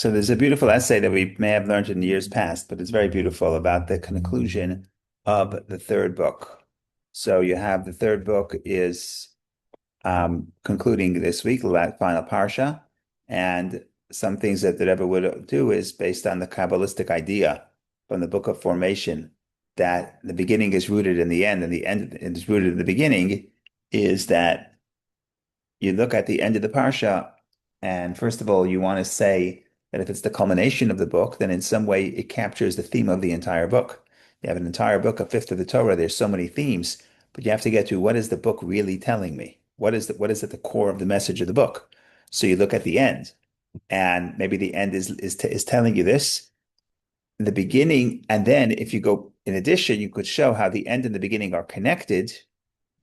So there's a beautiful essay that we may have learned in years past, but it's very beautiful about the conclusion of the third book. So you have the third book is concluding this week, the final parsha, and some things that the Rebbe would do is based on the Kabbalistic idea from the Book of Formation that the beginning is rooted in the end, and the end is rooted in the beginning. Is that you look at the end of the parsha, and first of all, you want to say that if it's the culmination of the book, then in some way it captures the theme of the entire book. You have an entire book, a fifth of the Torah. There's so many themes, but you have to get to what is the book really telling me? What is at the core of the message of the book? So you look at the end, and maybe the end is telling you this, the beginning, and then if you go in addition, you could show how the end and the beginning are connected,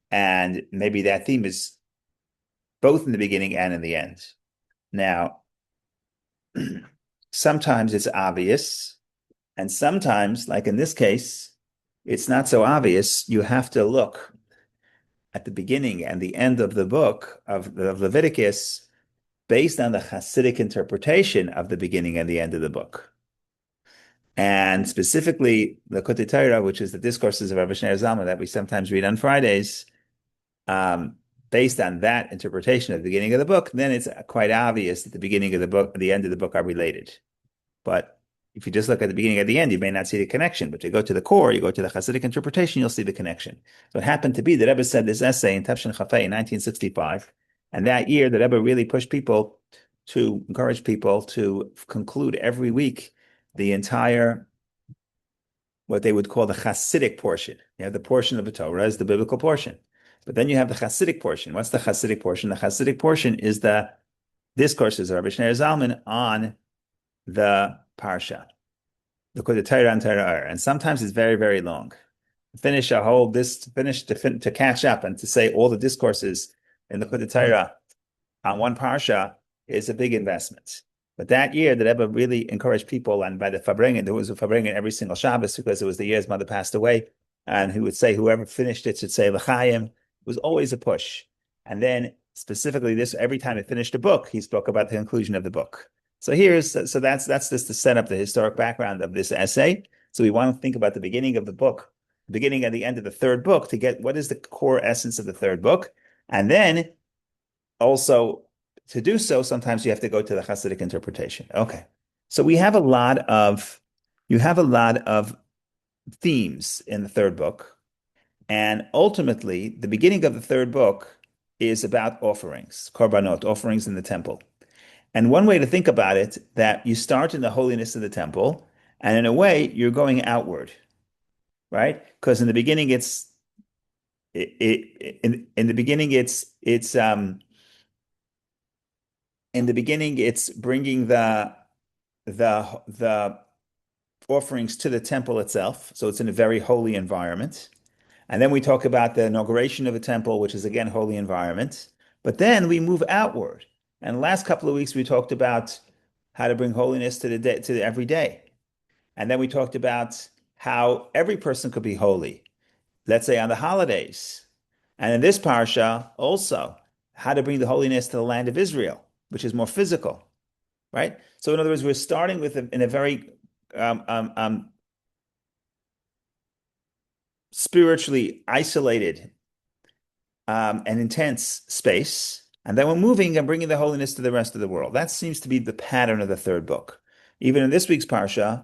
and maybe that theme is both in the beginning and in the end. Now, sometimes it's obvious, and sometimes, like in this case, it's not so obvious. You have to look at the beginning and the end of the book of Leviticus based on the Hasidic interpretation of the beginning and the end of the book. And specifically, the Kutei Torah, which is the discourses of Rabbi Shneur Zalman that we sometimes read on Fridays, um, based on that interpretation of the beginning of the book, then it's quite obvious that the beginning of the book and the end of the book are related. But if you just look at the beginning and the end, you may not see the connection. But you go to the core, you go to the Hasidic interpretation, you'll see the connection. So it happened to be that Rebbe said this essay in Tafshin Chafei in 1965. And that year, the Rebbe really pushed people to encourage people to conclude every week the entire, what they would call the Hasidic portion. You have the portion of the Torah is the biblical portion. But then you have the Hasidic portion. What's the Hasidic portion? The Hasidic portion is the discourses of Rabbi Shneur Zalman on the parsha, the Torah and Torah, and sometimes it's very, very long. Finish a whole finish to catch up and to say all the discourses in the Torah on one parsha is a big investment. But that year, the Rebbe really encouraged people, and by the Farbrengen, there was a Farbrengen every single Shabbos because it was the year his mother passed away, and he would say whoever finished it should say L'chaim. It was always a push, and then specifically this every time he finished a book, he spoke about the conclusion of the book. So that's just to set up the historic background of this essay. So we want to think about the beginning of the book, the beginning and the end of the third book to get what is the core essence of the third book, and then also to do so, sometimes you have to go to the Hasidic interpretation. Okay. So you have a lot of themes in the third book. And ultimately, the beginning of the third book is about offerings, korbanot, offerings in the temple. And one way to think about it, that you start in the holiness of the temple, and in a way, you're going outward, right? Because in the beginning, in the beginning, in the beginning, it's bringing the offerings to the temple itself. So it's in a very holy environment. And then we talk about the inauguration of the temple, which is again holy environment. But then we move outward. And the last couple of weeks we talked about how to bring holiness to the day, to every day. And then we talked about how every person could be holy, let's say on the holidays. And in this parsha also, how to bring the holiness to the land of Israel, which is more physical, right? So in other words, we're starting with in a very spiritually isolated and intense space, and then we're moving and bringing the holiness to the rest of the world. That seems to be the pattern of the third book. Even in this week's parsha,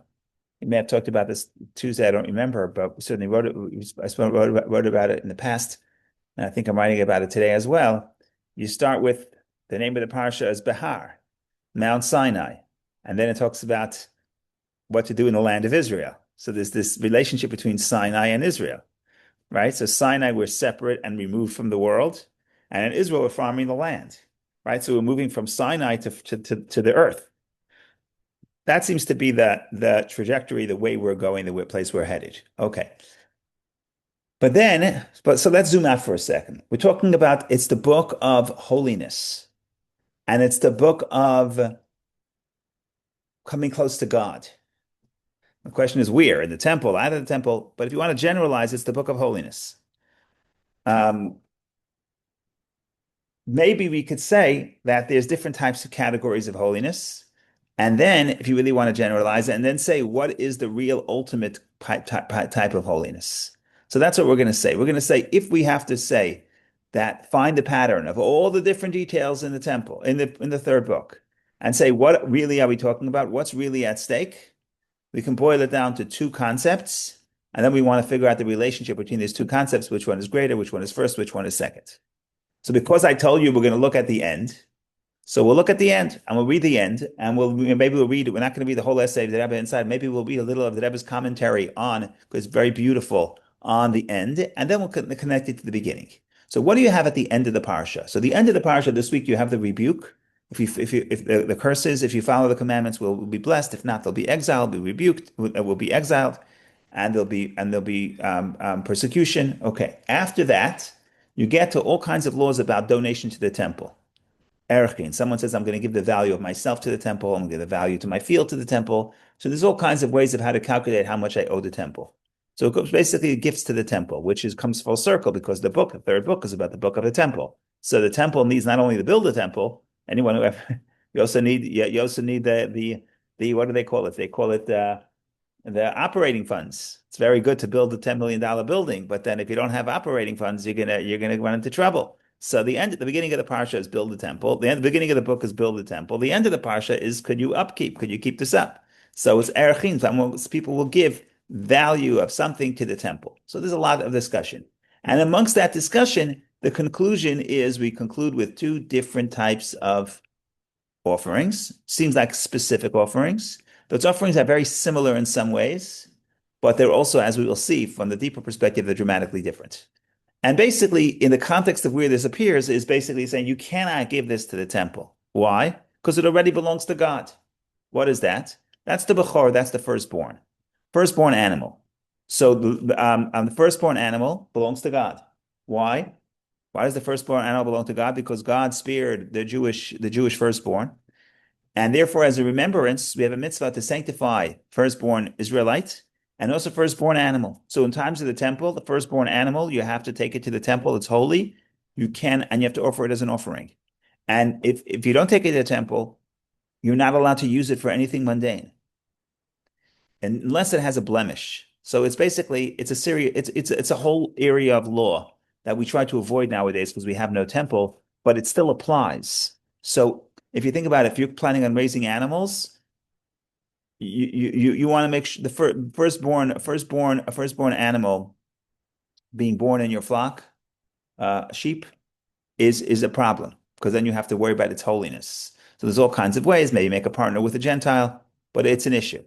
we may have talked about this Tuesday, I don't remember, but we certainly wrote about it in the past, and I think I'm writing about it today as well. You start with the name of the parsha is Behar, Mount Sinai, and then it talks about what to do in the land of Israel. So there's this relationship between Sinai and Israel, right? So Sinai, we're separate and removed from the world, and in Israel, we're farming the land, right? So we're moving from Sinai to the earth. That seems to be the trajectory, the way we're going, the place we're headed. Okay. So let's zoom out for a second. We're talking about it's the book of holiness, and it's the book of coming close to God. The question is where? In the temple, out of the temple. But if you want to generalize, it's the book of holiness. Um, Maybe we could say that there's different types of categories of holiness. And then, if you really want to generalize it, and then say, what is the real ultimate type of holiness? So that's what we're going to say. We're going to say, if we have to say that, find the pattern of all the different details in the temple, in the third book, and say, what really are we talking about? What's really at stake? We can boil it down to two concepts, and then we want to figure out the relationship between these two concepts, which one is greater, which one is first, which one is second. So because I told you we're going to look at the end, so we'll look at the end and we'll read the end and maybe we'll read it. We're not going to read the whole essay of the Rebbe inside. Maybe we'll read a little of the Rebbe's commentary on, because it's very beautiful, on the end, and then we'll connect it to the beginning. So what do you have at the end of the parsha? So the end of the parsha this week, you have the rebuke. If the curse is, if you follow the commandments, will be blessed. If not, they'll be exiled, be rebuked, will be exiled, and there'll be persecution. Okay. After that, you get to all kinds of laws about donation to the temple. Erchin. Someone says, I'm going to give the value of myself to the temple. I'm going to give the value to my field to the temple. So there's all kinds of ways of how to calculate how much I owe the temple. So it goes basically gifts to the temple, which comes full circle because the third book, is about the book of the temple. So the temple needs not only to build the temple, anyone who ever, you also need the what do they call it? They call it the operating funds. It's very good to build a $10 million building, but then if you don't have operating funds, you're gonna run into trouble. So the beginning of the parsha is build the temple. The beginning of the book is build the temple. The end of the parsha is could you upkeep? Could you keep this up? So it's erchin. People will give value of something to the temple. So there's a lot of discussion. And amongst that discussion, the conclusion is we conclude with two different types of offerings. Seems like specific offerings. Those offerings are very similar in some ways, but they're also, as we will see from the deeper perspective, they're dramatically different. And basically, in the context of where this appears, is basically saying you cannot give this to the temple. Why? Because it already belongs to God. What is that? That's the Bechor, that's the firstborn animal. So the firstborn animal belongs to God. Why? Why does the firstborn animal belong to God? Because God spared the Jewish firstborn. And therefore, as a remembrance, we have a mitzvah to sanctify firstborn Israelite and also firstborn animal. So in times of the temple, the firstborn animal, you have to take it to the temple. It's holy. You can, and you have to offer it as an offering. And if you don't take it to the temple, you're not allowed to use it for anything mundane, unless it has a blemish. So it's basically, it's a whole area of law that we try to avoid nowadays because we have no temple, but it still applies. So if you think about it, if you're planning on raising animals, you want to make sure the firstborn animal being born in your flock, sheep, is a problem because then you have to worry about its holiness. So there's all kinds of ways. Maybe make a partner with a Gentile, but it's an issue.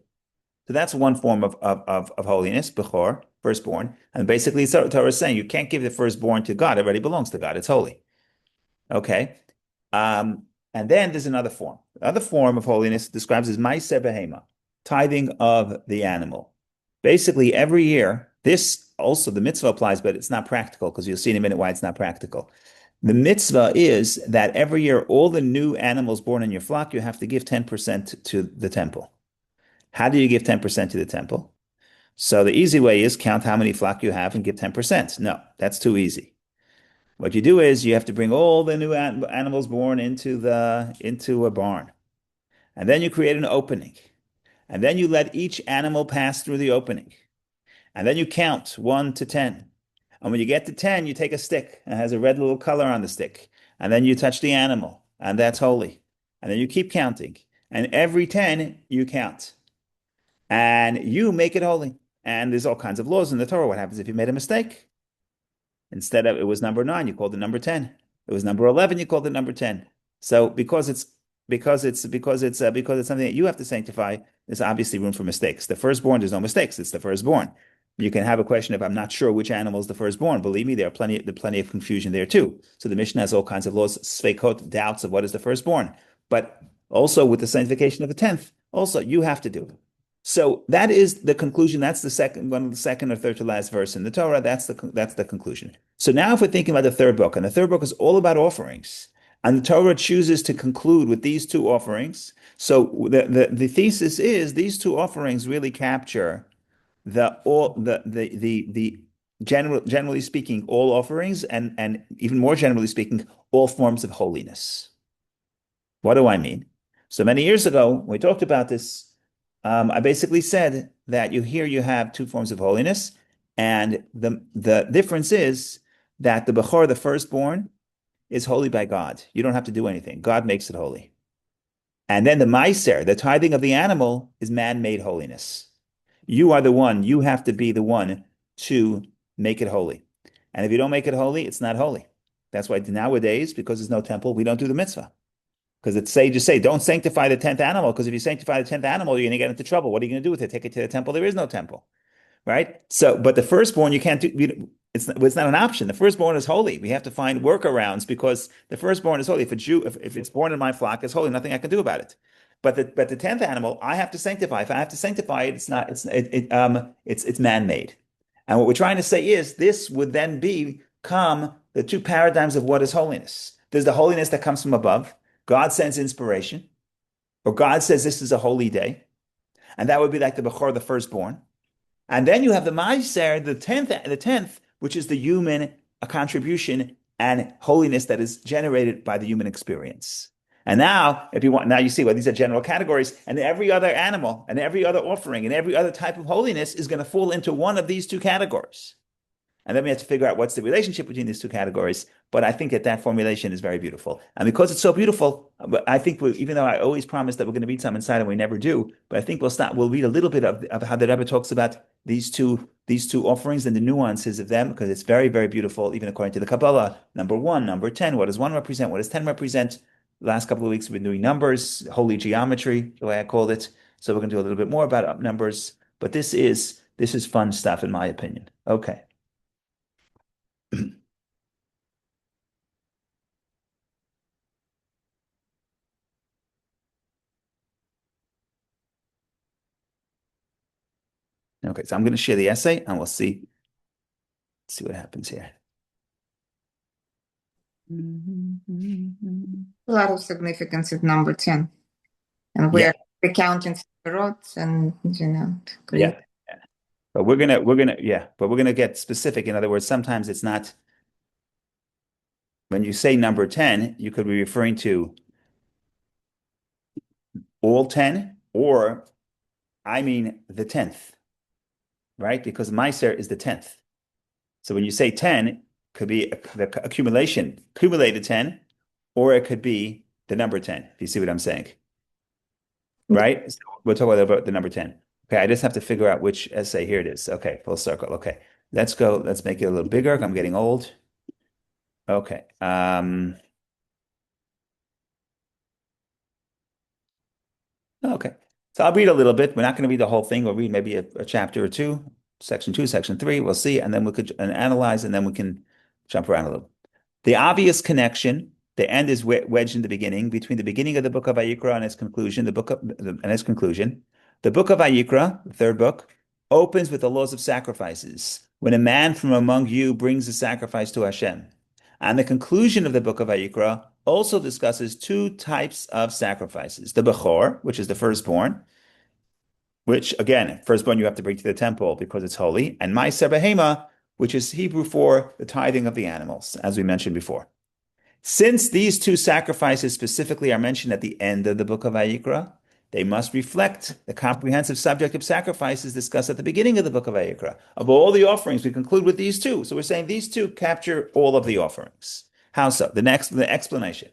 So that's one form of holiness, Bechor, firstborn. And basically, Torah is saying you can't give the firstborn to God. It already belongs to God. It's holy. Okay. And then there's another form. Another form of holiness describes as Ma'aseh Behema, tithing of the animal. Basically, every year, this also, the mitzvah applies, but it's not practical because you'll see in a minute why it's not practical. The mitzvah is that every year, all the new animals born in your flock, you have to give 10% to the temple. How do you give 10% to the temple? So the easy way is count how many flock you have and give 10%. No, that's too easy. What you do is you have to bring all the new animals born into a barn. And then you create an opening. And then you let each animal pass through the opening. And then you count 1 to 10. And when you get to 10, you take a stick. It has a red little color on the stick. And then you touch the animal. And that's holy. And then you keep counting. And every 10, you count. And you make it holy. And there's all kinds of laws in the Torah. What happens if you made a mistake? Instead of it was number 9, you called it number 10. It was number 11, you called it number 10. So because it's something that you have to sanctify, there's obviously room for mistakes. The firstborn, there's no mistakes. It's the firstborn. You can have a question if I'm not sure which animal is the firstborn. Believe me, there are plenty of confusion there too. So the Mishnah has all kinds of laws, sveikot, doubts of what is the firstborn. But also with the sanctification of the 10th, also you have to do it. So that is the conclusion. That's one of the second or third to last verse in the Torah. That's the conclusion. So now if we're thinking about the third book, and the third book is all about offerings, and the Torah chooses to conclude with these two offerings. So the thesis is these two offerings really capture generally speaking, all offerings, and even more generally speaking, all forms of holiness. What do I mean? So many years ago, when we talked about this, I basically said that you have two forms of holiness, and the difference is that the Bechor, the firstborn, is holy by God. You don't have to do anything. God makes it holy. And then the Meiser, the tithing of the animal, is man-made holiness. You are the one, you have to be the one to make it holy. And if you don't make it holy, it's not holy. That's why nowadays, because there's no temple, we don't do the mitzvah. Because it's sages say, don't sanctify the 10th animal, because if you sanctify the 10th animal, you're going to get into trouble. What are you going to do with it? Take it to the temple? There is no temple, right? So, but the firstborn, you can't do, it's not an option. The firstborn is holy. We have to find workarounds because the firstborn is holy. If a Jew, if it's born in my flock, it's holy. Nothing I can do about it. But the 10th animal, I have to sanctify. If I have to sanctify it, it's not, it's man-made. And what we're trying to say is this would then become the two paradigms of what is holiness. There's the holiness that comes from above. God sends inspiration, or God says this is a holy day. And that would be like the Bechor, the firstborn. And then you have the Meiser, the tenth, which is the human contribution and holiness that is generated by the human experience. And now, if you want, now you see, well, these are general categories, and every other animal and every other offering and every other type of holiness is going to fall into one of these two categories. And then we have to figure out what's the relationship between these two categories. But I think that formulation is very beautiful. And because it's so beautiful, I think even though I always promise that we're going to read some inside and we never do, but I think we'll read a little bit of how the Rebbe talks about these two offerings and the nuances of them, because it's very, very beautiful, even according to the Kabbalah. Number 1, number 10, what does 1 represent? What does 10 represent? The last couple of weeks, we've been doing numbers, holy geometry, the way I called it. So we're going to do a little bit more about numbers. But this is fun stuff, in my opinion. Okay. Okay, so I'm going to share the essay and we'll see what happens here. A lot of significance at number 10. And we're recounting rods and, yeah. But we're gonna get specific. In other words, sometimes it's not, when you say number 10, you could be referring to all 10, or I mean the 10th, right? Because Meiser is the 10th. So when you say 10, could be the accumulated 10, or it could be the number 10, if you see what I'm saying. Right? So we'll talk about the number 10. Okay, I just have to figure out which essay. Here it is. Okay, full circle. Okay, let's go. Let's make it a little bigger. I'm getting old. Okay. Okay. So I'll read a little bit. We're not going to read the whole thing. We'll read maybe a chapter or two, section 2, section 3. We'll see, and then we could analyze, and then we can jump around a little. The obvious connection, the end is wedged in the beginning, between the beginning of the book of Vayikra and its conclusion. The book of Vayikra, the third book, opens with the laws of sacrifices. When a man from among you brings a sacrifice to Hashem. And the conclusion of the book of Vayikra also discusses two types of sacrifices. The Bechor, which is the firstborn, which, again, firstborn you have to bring to the temple because it's holy, and Meiser Behema, which is Hebrew for the tithing of the animals, as we mentioned before. Since these two sacrifices specifically are mentioned at the end of the book of Vayikra, they must reflect the comprehensive subject of sacrifices discussed at the beginning of the book of Vayikra. Of all the offerings, we conclude with these two. So we're saying these two capture all of the offerings. How so? The explanation.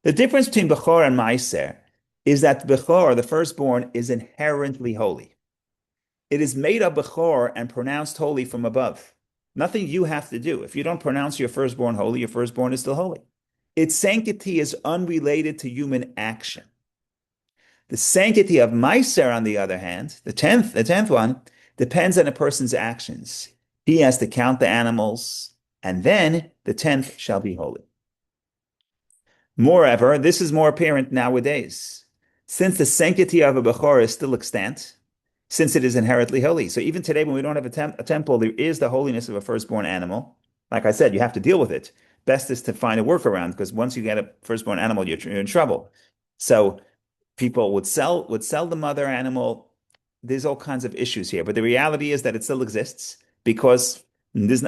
The difference between Bechor and Meiser is that Bechor, the firstborn, is inherently holy. It is made of Bechor and pronounced holy from above. Nothing you have to do. If you don't pronounce your firstborn holy, your firstborn is still holy. Its sanctity is unrelated to human action. The sanctity of Meiser, on the other hand, the tenth one, depends on a person's actions. He has to count the animals, and then the 10th shall be holy. Moreover, this is more apparent nowadays, since the sanctity of a Bechor is still extant, since it is inherently holy. So even today, when we don't have a temple, there is the holiness of a firstborn animal. Like I said, you have to deal with it. Best is to find a workaround, because once you get a firstborn animal, you're in trouble. So people would sell the mother animal. There's all kinds of issues here, but the reality is that it still exists because we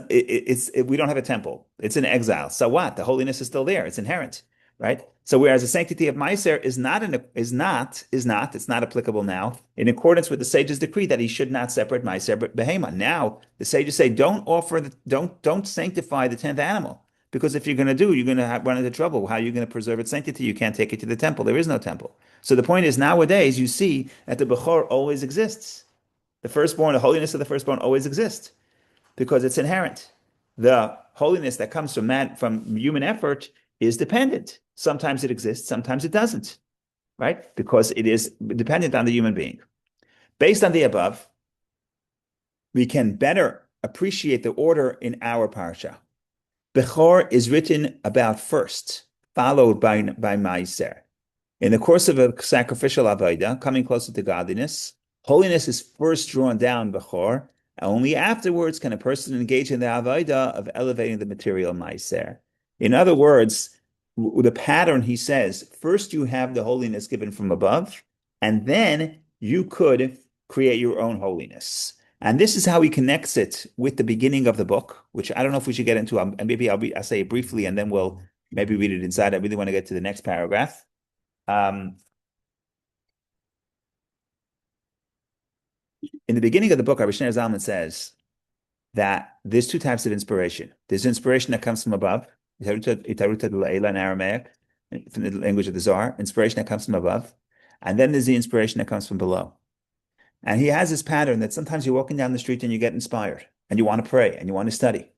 don't have a temple. It's in exile. So what? The holiness is still there. It's inherent, right? So whereas the sanctity of Meiser it's not applicable now in accordance with the sage's decree that he should not separate Meiser but Behema. Now the sages say don't sanctify the 10th animal because if you're going to do, you're going to run into trouble. How are you going to preserve its sanctity? You can't take it to the temple. There is no temple. So the point is nowadays you see that the Bechor always exists. The firstborn, the holiness of the firstborn always exists because it's inherent. The holiness that comes from human effort is dependent. Sometimes it exists, sometimes it doesn't, right? Because it is dependent on the human being. Based on the above, we can better appreciate the order in our parsha. Bechor is written about first, followed by Meiser. In the course of a sacrificial avodah, coming closer to godliness, holiness is first drawn down Bechor. Only afterwards can a person engage in the avodah of elevating the material Meiser. In other words, the pattern, he says, first you have the holiness given from above, and then you could create your own holiness. And this is how he connects it with the beginning of the book, which I don't know if we should get into, and maybe I'll say it briefly, and then we'll maybe read it inside. I really want to get to the next paragraph. In the beginning of the book, Rabbi Shneur Zalman says that there's two types of inspiration. There's inspiration that comes from above, in Aramaic, from the language of the Zohar, inspiration that comes from above. And then there's the inspiration that comes from below. And he has this pattern that sometimes you're walking down the street and you get inspired and you want to pray and you want to study.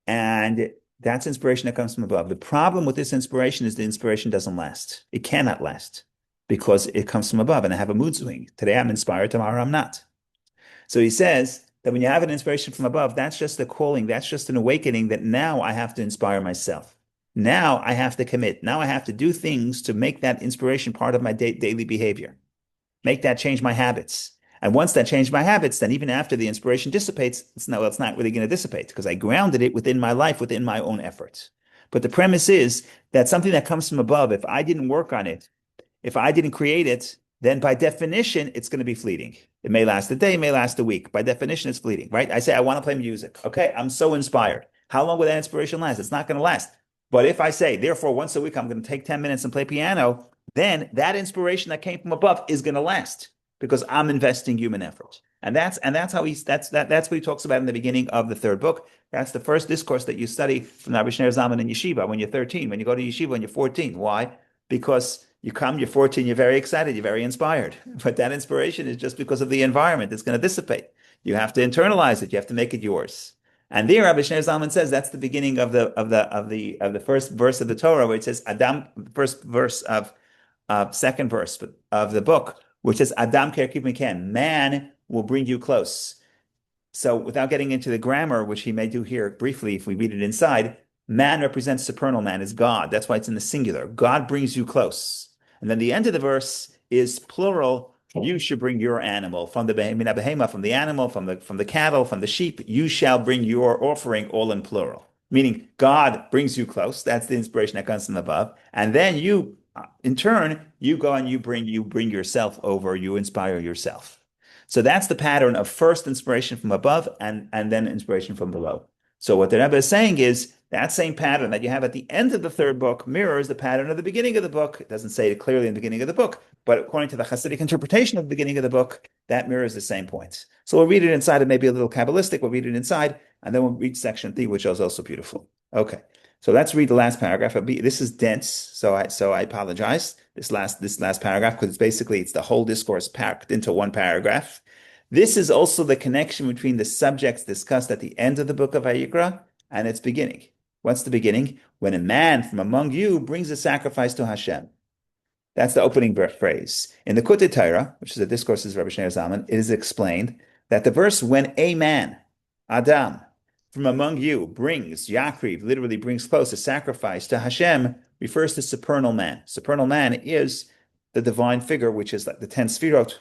And that's inspiration that comes from above. The problem with this inspiration is the inspiration doesn't last. It cannot last because it comes from above and I have a mood swing. Today I'm inspired, tomorrow I'm not. So he says that when you have an inspiration from above, that's just a calling, that's just an awakening that now I have to inspire myself. Now I have to commit. Now I have to do things to make that inspiration part of my daily behavior. Make that change my habits. And once that changed my habits, then even after the inspiration dissipates, it's not really going to dissipate because I grounded it within my life, within my own efforts. But the premise is that something that comes from above, if I didn't work on it, if I didn't create it, then by definition, it's going to be fleeting. It may last a day, it may last a week. By definition, it's fleeting, right? I say, I want to play music. Okay, I'm so inspired. How long will that inspiration last? It's not going to last. But if I say, therefore, once a week, I'm going to take 10 minutes and play piano, then that inspiration that came from above is going to last because I'm investing human effort. And that's what he talks about in the beginning of the third book. That's the first discourse that you study from Rabbi Shneur Zalman in yeshiva when you're 13, when you go to yeshiva when you're 14. Why? Because you're 14, you're very excited, you're very inspired. But that inspiration is just because of the environment. It's going to dissipate. You have to internalize it. You have to make it yours. And there, Rabbi Shneur Zalman says that's the beginning of the first verse of the Torah, where it says Adam, first verse of second verse of the book, which says Adam kerkiv miken, man will bring you close. So without getting into the grammar, which he may do here briefly, if we read it inside, man represents supernal man, is God. That's why it's in the singular. God brings you close. And then the end of the verse is plural. You should bring your animal from the behema, from the animal, from the cattle, from the sheep. You shall bring your offering, all in plural. Meaning God brings you close. That's the inspiration that comes from above. And then you, in turn, you go and you bring yourself over. You inspire yourself. So that's the pattern of first inspiration from above and then inspiration from below. So what the Rebbe is saying is that same pattern that you have at the end of the third book mirrors the pattern of the beginning of the book. It doesn't say it clearly in the beginning of the book, but according to the Hasidic interpretation of the beginning of the book, that mirrors the same points. So we'll read it inside. It may be a little Kabbalistic. We'll read it inside, and then we'll read section 3, which is also beautiful. Okay, so let's read the last paragraph. This is dense, so I apologize. This last paragraph, because it's the whole discourse packed into one paragraph. This is also the connection between the subjects discussed at the end of the book of Vayikra and its beginning. What's the beginning? When a man from among you brings a sacrifice to Hashem. That's the opening phrase. In the Kutei Torah, which is the discourses of Rabbi Shneur Zalman, it is explained that the verse, when a man, Adam, from among you brings, Yakriv, literally brings close a sacrifice to Hashem, refers to supernal man. Supernal man is the divine figure, which is like the 10 Sfirot.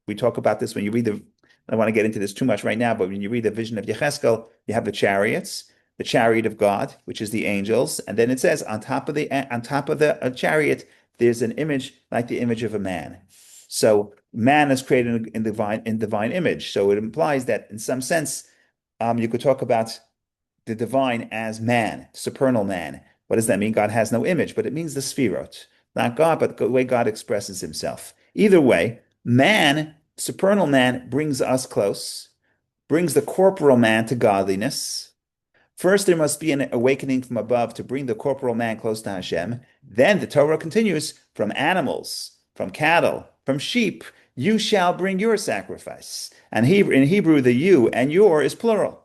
We talk about this when you read I don't want to get into this too much right now, but when you read the vision of Yecheskel, you have the chariots, the chariot of God, which is the angels, and then it says on top of the chariot, there's an image like the image of a man. So man is created in divine image. So it implies that in some sense, you could talk about the divine as man, supernal man. What does that mean? God has no image, but it means the sphirot. Not God, but the way God expresses himself. Either way, man, supernal man, brings us close, brings the corporal man to godliness. First, there must be an awakening from above to bring the corporal man close to Hashem. Then the Torah continues from animals, from cattle, from sheep, you shall bring your sacrifice. And in Hebrew, the you and your is plural,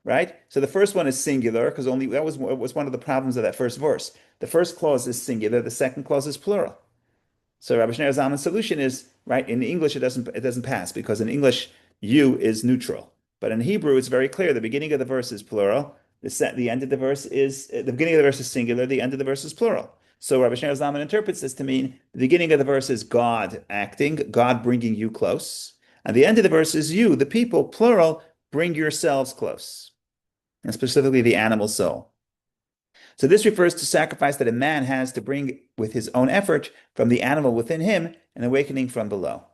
right? So the first one is singular because only that was one of the problems of that first verse. The first clause is singular, the second clause is plural. So Rabbi Shneur Zalman's solution is, right, in English it doesn't pass because in English you is neutral. But in Hebrew it's very clear. The beginning of the verse is plural. The end of the verse is the beginning of the verse is singular, the end of the verse is plural. So Rabbi Shneur Zalman interprets this to mean the beginning of the verse is God acting, God bringing you close. And the end of the verse is you, the people, plural, bring yourselves close. And specifically the animal soul. So this refers to sacrifice that a man has to bring with his own effort from the animal within him, an awakening from below.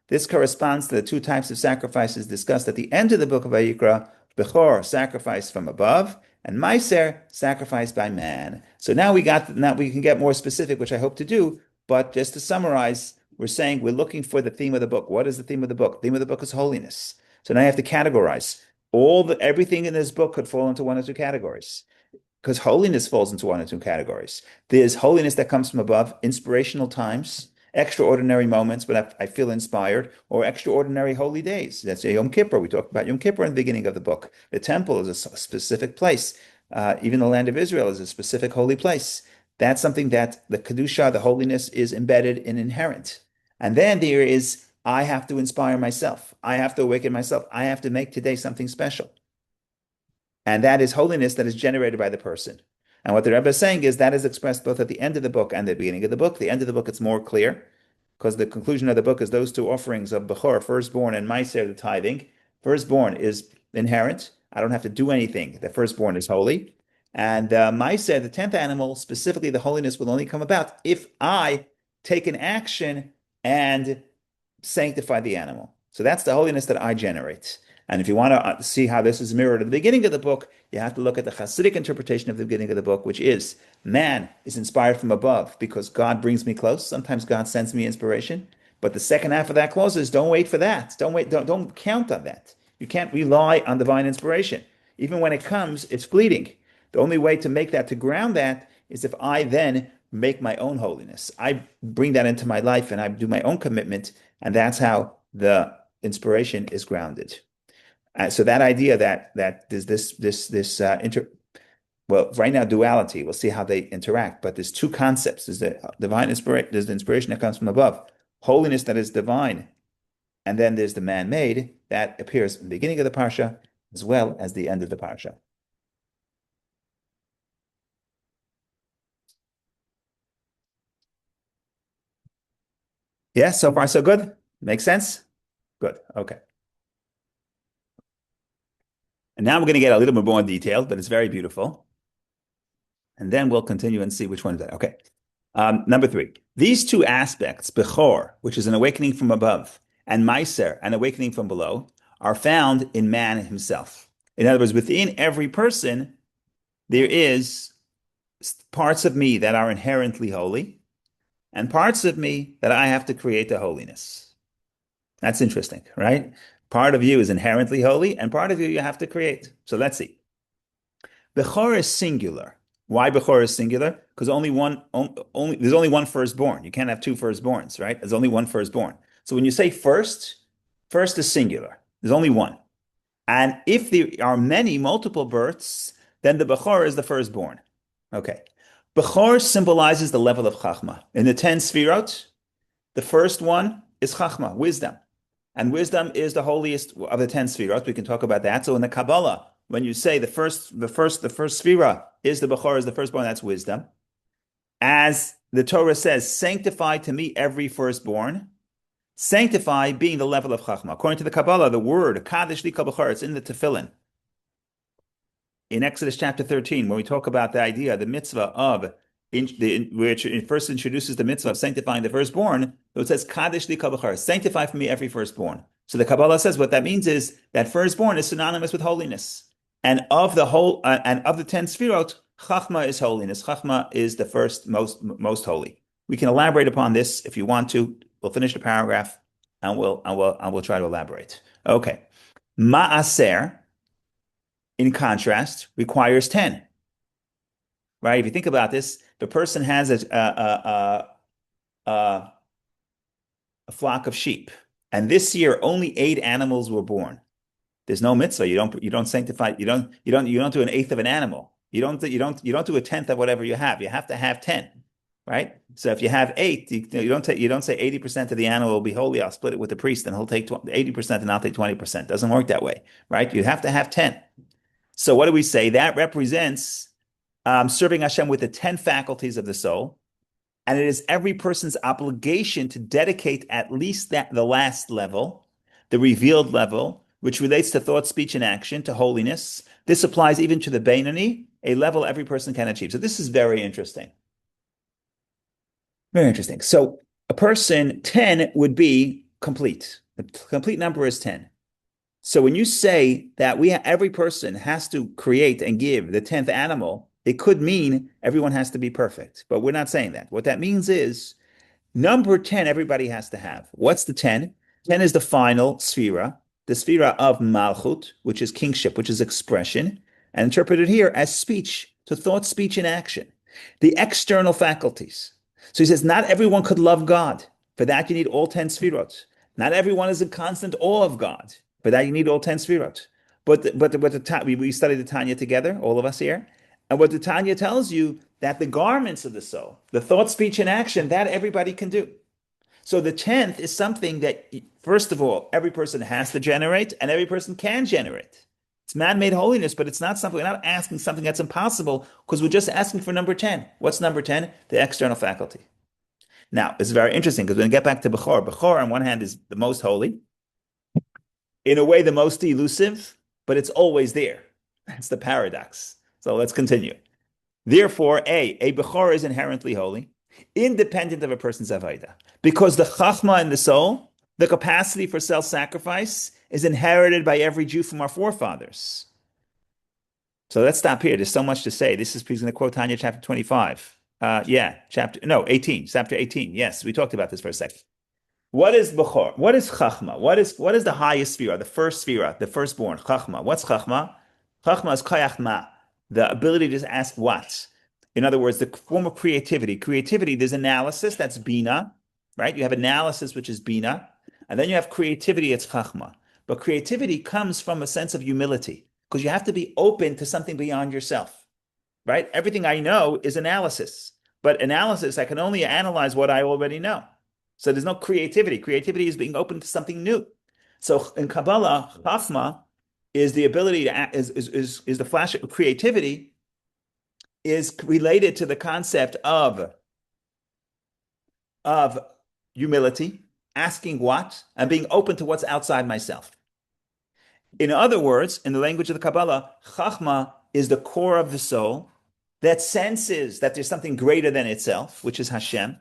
This corresponds to the two types of sacrifices discussed at the end of the book of Vayikra, Bechor, sacrifice from above, and Meiser, sacrifice by man. So now we can get more specific, which I hope to do, but just to summarize, we're saying we're looking for the theme of the book. What is the theme of the book? The theme of the book is holiness. So now you have to categorize. Everything in this book could fall into one or two categories. Because holiness falls into one or two categories. There's holiness that comes from above, inspirational times, extraordinary moments when I feel inspired, or extraordinary holy days. That's Yom Kippur. We talked about Yom Kippur in the beginning of the book. The temple is a specific place. Even the land of Israel is a specific holy place. That's something that the Kedusha, the holiness, is embedded in inherent. And then there is, I have to inspire myself. I have to awaken myself. I have to make today something special. And that is holiness that is generated by the person. And what the Rebbe is saying is that is expressed both at the end of the book and the beginning of the book. The end of the book, it's more clear, because the conclusion of the book is those two offerings of Bechor, firstborn, and Meiser, the tithing. Firstborn is inherent. I don't have to do anything. The firstborn is holy. And Meiser, the 10th animal, specifically the holiness will only come about if I take an action and sanctify the animal. So that's the holiness that I generate. And if you want to see how this is mirrored at the beginning of the book, you have to look at the Hasidic interpretation of the beginning of the book, which is man is inspired from above because God brings me close. Sometimes God sends me inspiration. But the second half of that clause is don't wait for that. Don't count on that. You can't rely on divine inspiration. Even when it comes, it's fleeting. The only way to ground that is if I then make my own holiness. I bring that into my life and I do my own commitment, and that's how the inspiration is grounded. So that idea that there's right now duality. We'll see how they interact, but there's two concepts: there's the divine inspiration, there's the inspiration that comes from above, holiness that is divine, and then there's the man-made that appears in the beginning of the parsha as well as the end of the parsha. Yeah, so far so good. Makes sense? Good. Okay. And now we're going to get a little bit more detailed, but it's very beautiful. And then we'll continue and see which one is that. Okay. Number 3. These two aspects, Bechor, which is an awakening from above, and Meiser, an awakening from below, are found in man himself. In other words, within every person, there is parts of me that are inherently holy, and parts of me that I have to create the holiness. That's interesting, right? Part of you is inherently holy, and part of you have to create. So let's see. Bechor is singular. Why Bechor is singular? Because there's only one firstborn. You can't have two firstborns, right? There's only one firstborn. So when you say first is singular. There's only one. And if there are multiple births, then the Bechor is the firstborn. Okay. Bechor symbolizes the level of Chachma. In the 10 Sfirot, the first one is Chachma, wisdom. And wisdom is the holiest of the 10 Sfirot. We can talk about that. So in the Kabbalah, when you say the first Sfira is the Bechor, is the firstborn, that's wisdom. As the Torah says, sanctify to me every firstborn. Sanctify being the level of Chachma. According to the Kabbalah, the word Kadesh li kol Bechor, it's in the Tefillin. In Exodus chapter 13, when we talk about the idea, the mitzvah of, which first introduces the mitzvah of sanctifying the firstborn, so it says, Kadesh li kol Bechor, sanctify for me every firstborn. So the Kabbalah says what that means is that firstborn is synonymous with holiness. And of the 10 Sfirot, Chachma is holiness. Chachma is the first most holy. We can elaborate upon this if you want to. We'll finish the paragraph and we'll try to elaborate. Okay. Ma'aser, in contrast, requires 10. Right? If you think about this, the person has a flock of sheep, and this year only 8 animals were born. There's no mitzvah. You don't sanctify. You don't do an eighth of an animal. You don't do a tenth of whatever you have. You have to have 10, right? So if you have 8, you don't say 80% of the animal will be holy. I'll split it with the priest, and he'll take 80% and I'll take 20%. Doesn't work that way, right? You have to have 10. So what do we say? That represents serving Hashem with the 10 faculties of the soul. And it is every person's obligation to dedicate at least the last level, the revealed level, which relates to thought, speech, and action, to holiness. This applies even to the Beinoni, a level every person can achieve. So this is very interesting. Very interesting. So a person, 10 would be complete. The complete number is 10. So when you say that every person has to create and give the 10th animal, it could mean everyone has to be perfect, but we're not saying that. What that means is number 10, everybody has to have. What's the 10? 10 is the final sphera, the sphera of Malchut, which is kingship, which is expression, and interpreted here as speech, to thought, speech, and action. The external faculties. So he says, not everyone could love God. For that, you need all 10 sphirot. Not everyone is in constant awe of God. For that, you need all 10 sphirot. But we studied the Tanya together, all of us here. And what the Tanya tells you, that the garments of the soul, the thought, speech, and action, that everybody can do. So the 10th is something that, first of all, every person has to generate, and every person can generate. It's man-made holiness, but it's not something, we're not asking something that's impossible, because we're just asking for number 10. What's number 10? The external faculty. Now, it's very interesting, because we're going to get back to Bechor. Bechor, on one hand, is the most holy, in a way, the most elusive, but it's always there. That's the paradox. So let's continue. Therefore, a Bechor is inherently holy, independent of a person's Avodah, because the Chachma in the soul, the capacity for self-sacrifice, is inherited by every Jew from our forefathers. So let's stop here. There's so much to say. He's going to quote Tanya chapter 25. 18, chapter 18. Yes, we talked about this for a second. What is Bechor? What is Chachma? What is the highest sphera, the first sphera, the firstborn? Chachma. What's Chachma? Chachma is Kayach Ma, the ability to just ask what. In other words, the form of creativity. Creativity, there's analysis, that's Bina, right? You have analysis, which is Bina, and then you have creativity, it's Chachma. But creativity comes from a sense of humility, because you have to be open to something beyond yourself, right? Everything I know is analysis, but analysis, I can only analyze what I already know. So there's no creativity. Creativity is being open to something new. So in Kabbalah, Chachma is the ability to act, is the flash of creativity, is related to the concept of humility, asking what, and being open to what's outside myself. In other words, in the language of the Kabbalah, Chachma is the core of the soul that senses that there's something greater than itself, which is Hashem,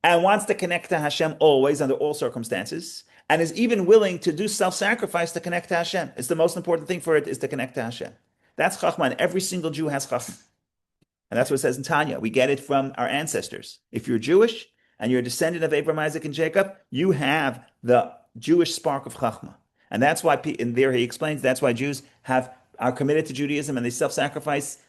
and wants to connect to Hashem always under all circumstances, and is even willing to do self-sacrifice to connect to Hashem. It's the most important thing for it is to connect to Hashem. That's Chachma, and every single Jew has Chachma. And that's what it says in Tanya. We get it from our ancestors. If you're Jewish and you're a descendant of Abraham, Isaac, and Jacob, you have the Jewish spark of Chachma. And that's why, in there he explains, that's why Jews are committed to Judaism and they self-sacrifice.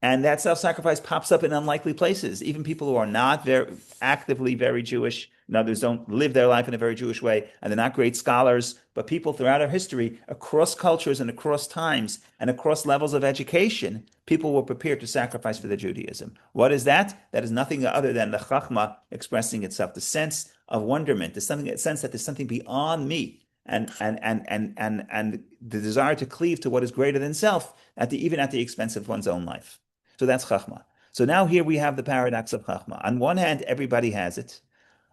And that self-sacrifice pops up in unlikely places. Even people who are not very actively very Jewish, and others don't live their life in a very Jewish way, and they're not great scholars, but people throughout our history, across cultures and across times and across levels of education, people were prepared to sacrifice for their Judaism. What is that? That is nothing other than the Chachma expressing itself, the sense of wonderment, the sense that there's something beyond me. And the desire to cleave to what is greater than self, even at the expense of one's own life. So that's Chachma. So now here we have the paradox of Chachma. On one hand, everybody has it.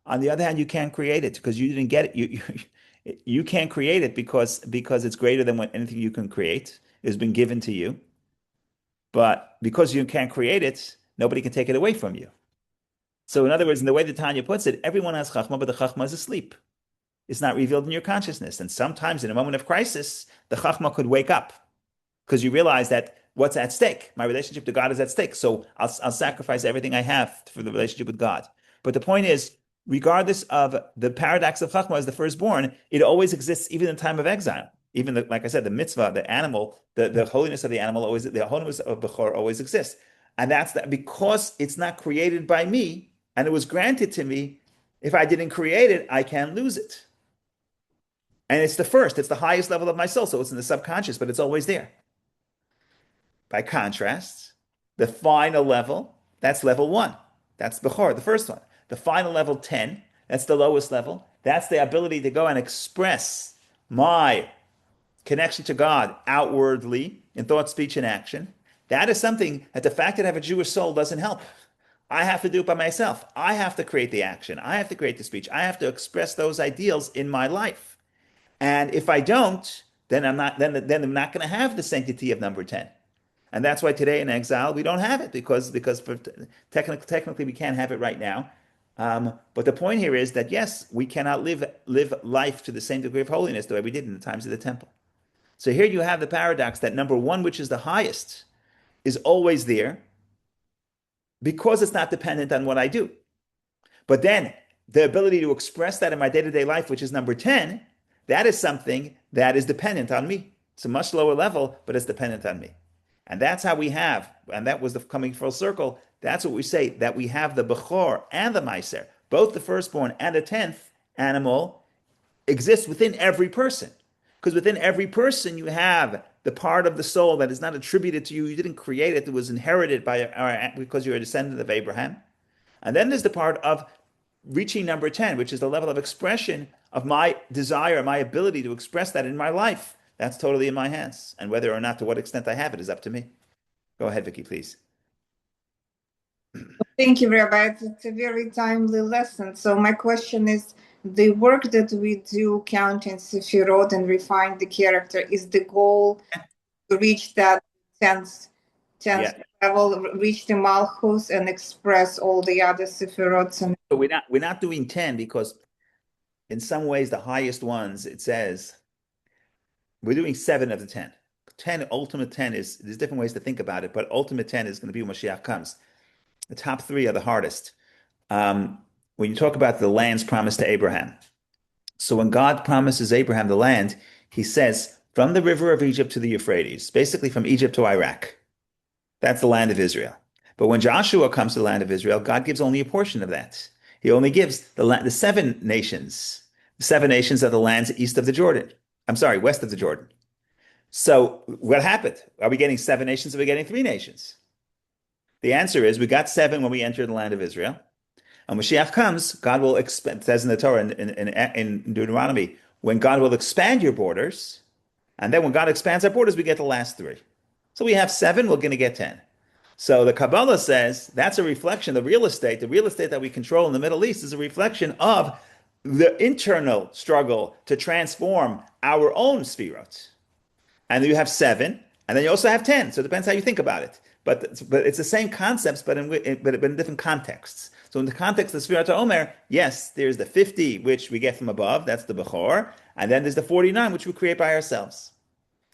On the other hand, you can't create it because you didn't get it. You can't create it because it's greater than anything you can create. It's been given to you. But because you can't create it, nobody can take it away from you. So in other words, in the way that Tanya puts it, everyone has Chachma, but the Chachma is asleep. It's not revealed in your consciousness. And sometimes in a moment of crisis, the Chachma could wake up because you realize that what's at stake. My relationship to God is at stake. So I'll sacrifice everything I have for the relationship with God. But the point is, regardless of the paradox of Chachma as the firstborn, it always exists even in time of exile. Even like I said, the mitzvah, the animal, the holiness of the animal always, the holiness of Bechor always exists. And that's that because it's not created by me and it was granted to me. If I didn't create it, I can lose it. And it's the first, it's the highest level of my soul. So it's in the subconscious, but it's always there. By contrast, the final level, that's level 1. That's Bechor, the first one. The final level 10, that's the lowest level. That's the ability to go and express my connection to God outwardly in thought, speech, and action. That is something that the fact that I have a Jewish soul doesn't help. I have to do it by myself. I have to create the action. I have to create the speech. I have to express those ideals in my life. And if I don't, then I'm not going to have the sanctity of number 10. And that's why today in exile we don't have it because technically we can't have it right now. But the point here is that yes, we cannot live life to the same degree of holiness the way we did in the times of the temple. So here you have the paradox that number 1, which is the highest, is always there because it's not dependent on what I do. But then the ability to express that in my day-to-day life, which is number 10, that is something that is dependent on me. It's a much lower level, but it's dependent on me. And that's how we have, and that was the coming full circle. That's what we say, that we have the Bechor and the Meiser, both the firstborn and the 10th animal exist within every person. Because within every person you have the part of the soul that is not attributed to you. You didn't create it. It was inherited because you're a descendant of Abraham. And then there's the part of reaching number 10, which is the level of expression of my desire, my ability to express that in my life. That's totally in my hands. And whether or not to what extent I have it is up to me. Go ahead, Vicky, please. Thank you, Rabbi. It's a very timely lesson. So my question is, the work that we do, counting Sefirot and refine the character, is the goal to reach that 10th Yeah. level, reach the Malchus and express all the other Sefirot? And But we're not doing 10 because in some ways the highest ones, it says, we're doing 7 of the 10. 10, ultimate 10 there's different ways to think about it, but ultimate 10 is going to be when Mashiach comes. The top 3 are the hardest. When you talk about the lands promised to Abraham. So when God promises Abraham the land, he says, from the river of Egypt to the Euphrates, basically from Egypt to Iraq. That's the land of Israel. But when Joshua comes to the land of Israel, God gives only a portion of that. He only gives the 7 nations. The 7 nations are the lands east of the Jordan. I'm sorry, west of the Jordan. So what happened? Are we getting 7 nations or are we getting 3 nations? The answer is we got 7 when we entered the land of Israel. And when Mashiach comes, God will expand, it says in the Torah, in Deuteronomy, when God will expand your borders, and then when God expands our borders, we get the last 3. So we have 7, we're going to get 10. So the Kabbalah says that's a reflection, the real estate that we control in the Middle East is a reflection of the internal struggle to transform our own sefirot. And then you have 7, and then you also have 10. So it depends how you think about it. But it's the same concepts, but in different contexts. So in the context of Sfirat HaOmer, yes, there's the 50, which we get from above, that's the Bechor, and then there's the 49, which we create by ourselves.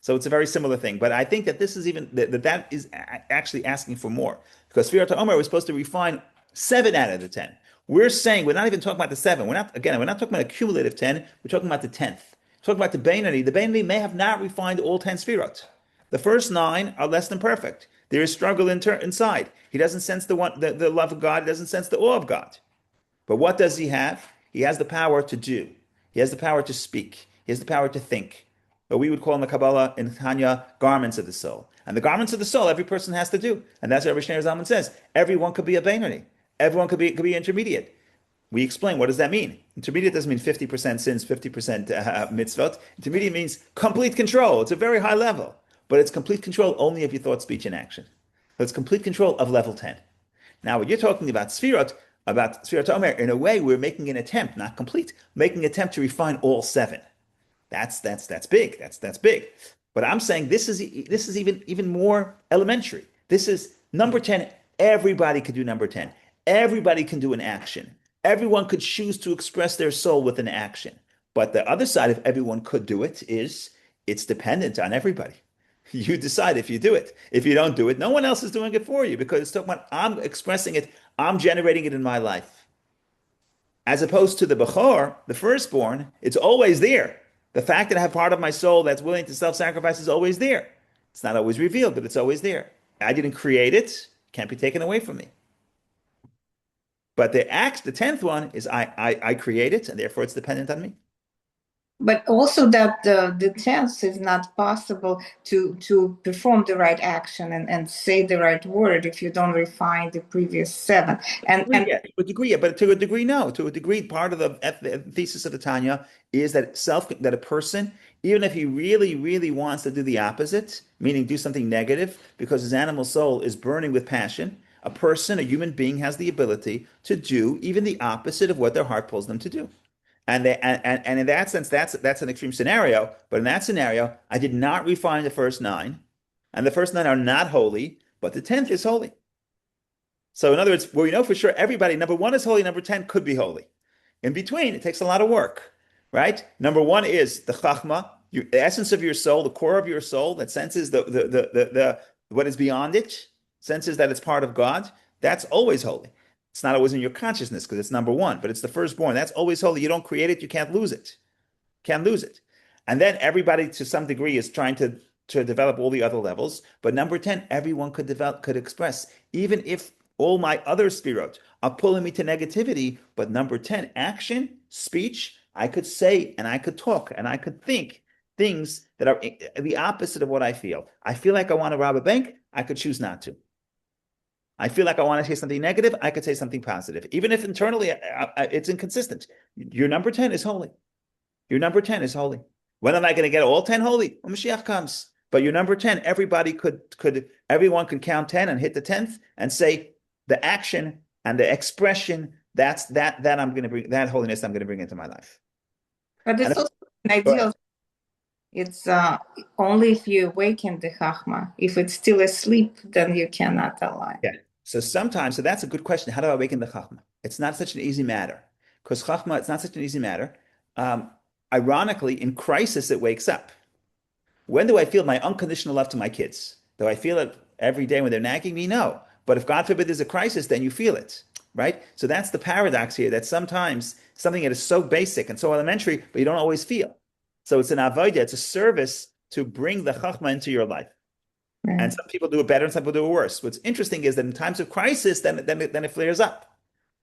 So it's a very similar thing. But I think that this is that is actually asking for more. Because Sfirat HaOmer was supposed to refine 7 out of the 10. We're saying, we're not even talking about the 7. We're not talking about a cumulative 10, we're talking about the 10th. We're talking about the Beinoni. The Beinoni may have not refined all 10 Sfirot. The first 9 are less than perfect. There is struggle inside. He doesn't sense the love of God. He doesn't sense the awe of God. But what does he have? He has the power to do. He has the power to speak. He has the power to think. What we would call in the Kabbalah, in Tanya, garments of the soul. And the garments of the soul, every person has to do. And that's what Rabbi Shneur Zalman says. Everyone could be a Beinoni. Everyone could be intermediate. We explain, what does that mean? Intermediate doesn't mean 50% sins, 50% mitzvot. Intermediate means complete control. It's a very high level. But it's complete control only of your thought, speech, and action. So it's complete control of level 10. Now, when you're talking about Sfirot HaOmer, in a way, we're making an attempt, not complete, making an attempt to refine all 7. That's big. That's big. But I'm saying this is even more elementary. This is number 10. Everybody could do number 10. Everybody can do an action. Everyone could choose to express their soul with an action. But the other side of everyone could do it is it's dependent on everybody. You decide if you do it. If you don't do it, no one else is doing it for you because it's talking about I'm expressing it, I'm generating it in my life. As opposed to the Bechor, the firstborn, it's always there. The fact that I have part of my soul that's willing to self-sacrifice is always there. It's not always revealed, but it's always there. I didn't create it, can't be taken away from me. But the 10th one is I create it, and therefore it's dependent on me. But also that the tense is not possible to perform the right action and say the right word if you don't refine the previous seven. To a degree, yeah, but to a degree, no. To a degree, part of the thesis of the Tanya is that a person, even if he really, really wants to do the opposite, meaning do something negative, because his animal soul is burning with passion, a person, a human being, has the ability to do even the opposite of what their heart pulls them to do. And in that sense, that's an extreme scenario. But in that scenario, I did not refine the first nine, and the first nine are not holy, but the 10th is holy. So in other words, well, we know for sure everybody, number one is holy, number 10 could be holy. In between, it takes a lot of work, right? Number one is the chachma, the essence of your soul, the core of your soul that senses the what is beyond it, senses that it's part of God. That's always holy. It's not always in your consciousness because it's number one, but it's the firstborn. That's always holy. You don't create it, you can't lose it. Can't lose it. And then everybody to some degree is trying to develop all the other levels. But number 10, everyone could express, even if all my other spirot are pulling me to negativity. But number 10, action, speech, I could say and I could talk and I could think things that are the opposite of what I feel. I feel like I want to rob a bank. I could choose not to. I feel like I want to say something negative. I could say something positive. Even if internally it's inconsistent. Your number 10 is holy. Your number 10 is holy. When am I going to get all 10 holy? When Mashiach comes. But your number 10, everyone could count 10 and hit the 10th and say the action and the expression, that I'm going to bring, that holiness I'm going to bring into my life. But it's also an ideal. It's only if you awaken the chachma. If it's still asleep, then you cannot align. Yeah. So that's a good question. How do I awaken the chachma? It's not such an easy matter because chachma, it's not such an easy matter. Ironically, in crisis, it wakes up. When do I feel my unconditional love to my kids? Do I feel it every day when they're nagging me? No. But if God forbid there's a crisis, then you feel it, right? So that's the paradox here, that sometimes something that is so basic and so elementary, but you don't always feel. So it's an avodah, it's a service to bring the chachma into your life. Right. And some people do it better and some people do it worse. What's interesting is that in times of crisis, then it flares up,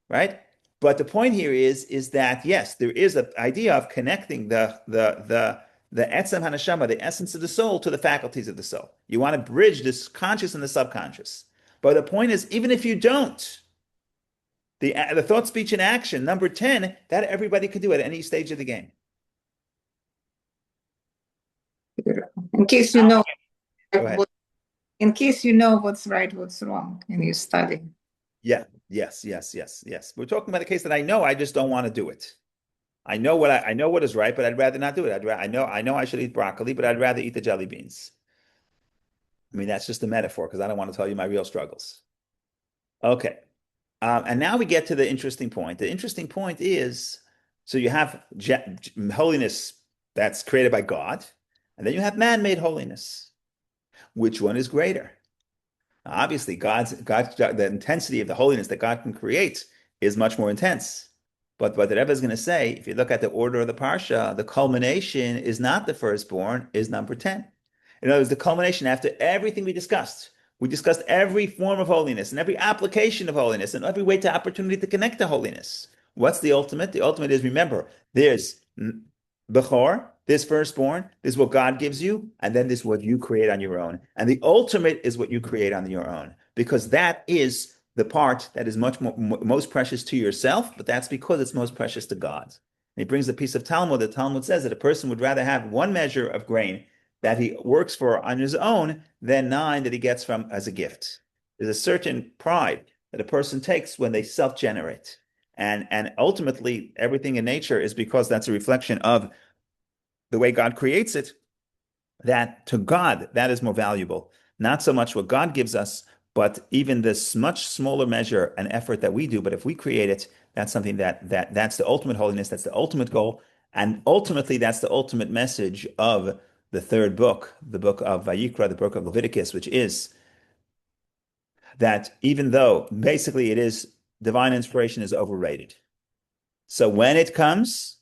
right? But the point here is that yes, there is an idea of connecting the etzem haneshama, the essence of the soul, to the faculties of the soul. You want to bridge this conscious and the subconscious. But the point is, even if you don't, the thought, speech, and action, number 10, that everybody can do at any stage of the game. In case you know, in case you know what's right, what's wrong, and you study. Yeah. Yes. We're talking about a case that I know, I just don't want to do it. I know what is right, but I'd rather not do it. I know I should eat broccoli, but I'd rather eat the jelly beans. I mean, that's just a metaphor because I don't want to tell you my real struggles. Okay. And now we get to the interesting point. The interesting point is, so you have holiness that's created by God, and then you have man-made holiness. Which one is greater? Obviously, the intensity of the holiness that God can create is much more intense. But what the Rebbe is going to say, if you look at the order of the parsha, the culmination is not the firstborn, is number 10. In other words, the culmination after everything we discussed. We discussed every form of holiness and every application of holiness and every way to opportunity to connect to holiness. What's the ultimate? The ultimate is, remember, there's Bechor, there's firstborn, this is what God gives you, and then this is what you create on your own. And the ultimate is what you create on your own, because that is the part that is most precious to yourself, but that's because it's most precious to God. And he brings a piece of Talmud. The Talmud says that a person would rather have one measure of grain that he works for on his own than 9 that he gets from as a gift. There's a certain pride that a person takes when they self-generate. And ultimately, everything in nature is because that's a reflection of the way God creates it, that to God, that is more valuable. Not so much what God gives us, but even this much smaller measure and effort that we do. But if we create it, that's something that's the ultimate holiness, that's the ultimate goal. And ultimately, that's the ultimate message of the third book, the book of Vayikra, the book of Leviticus, which is that even though basically it is divine inspiration is overrated. So when it comes,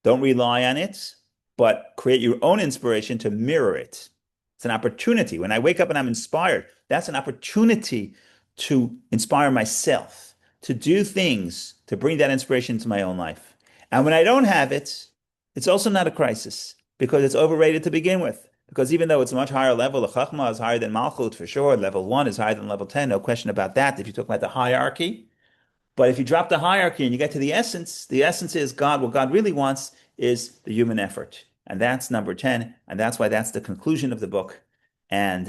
don't rely on it, but create your own inspiration to mirror it. It's an opportunity. When I wake up and I'm inspired, that's an opportunity to inspire myself, to do things, to bring that inspiration to my own life. And when I don't have it, it's also not a crisis because it's overrated to begin with. Because even though it's a much higher level, the Chachma is higher than Malchut for sure. Level 1 is higher than level 10, no question about that. If you talk about the hierarchy, but if you drop the hierarchy and you get to the essence is God. What God really wants is the human effort. And that's number 10. And that's why that's the conclusion of the book. And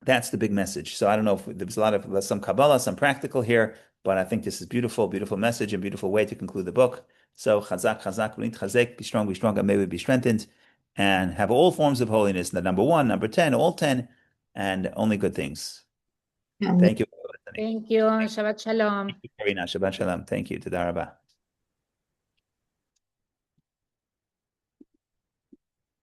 that's the big message. So I don't know if there's a lot of some Kabbalah, some practical here, but I think this is beautiful, beautiful message and beautiful way to conclude the book. So chazak, chazak, chazek, be strong, and may we be strengthened and have all forms of holiness. The number 1, number 10, all 10, and only good things. Thank you for listening. Thank you. Shabbat Shalom. Thank you, Karina. Shabbat Shalom. Thank you. Toda Rabah.